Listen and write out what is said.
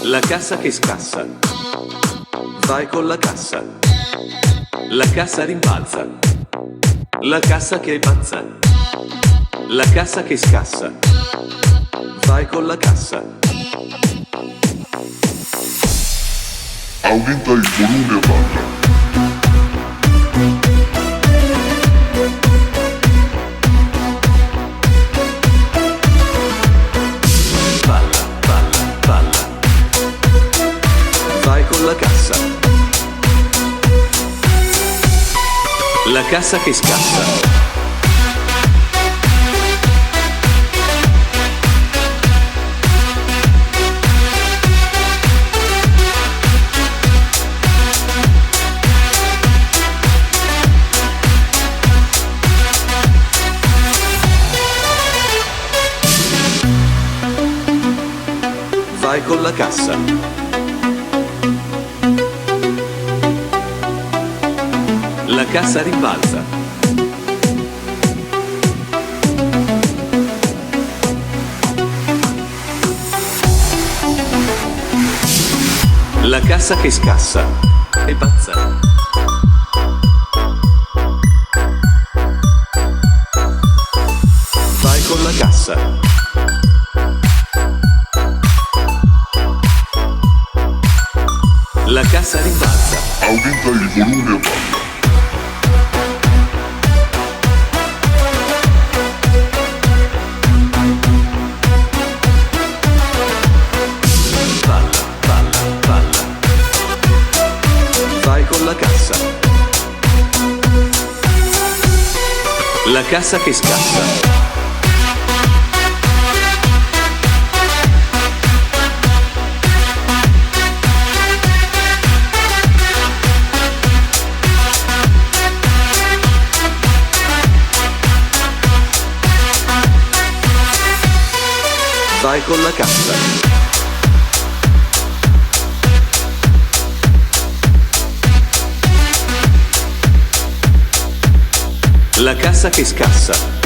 La cassa che scassa. Vai con la cassa. La cassa rimbalza. La cassa che è pazza. La cassa che scassa. Vai con la cassa. Aumenta il volume e balla. La cassa. La cassa che scassa. Vai con la cassa. La cassa rimbalza. La cassa che scassa. È pazza. Vai con la cassa. La cassa rimbalza. Aumenta il volume e balla. La cassa. La cassa che scassa. Vai con la cassa. La cassa che scassa.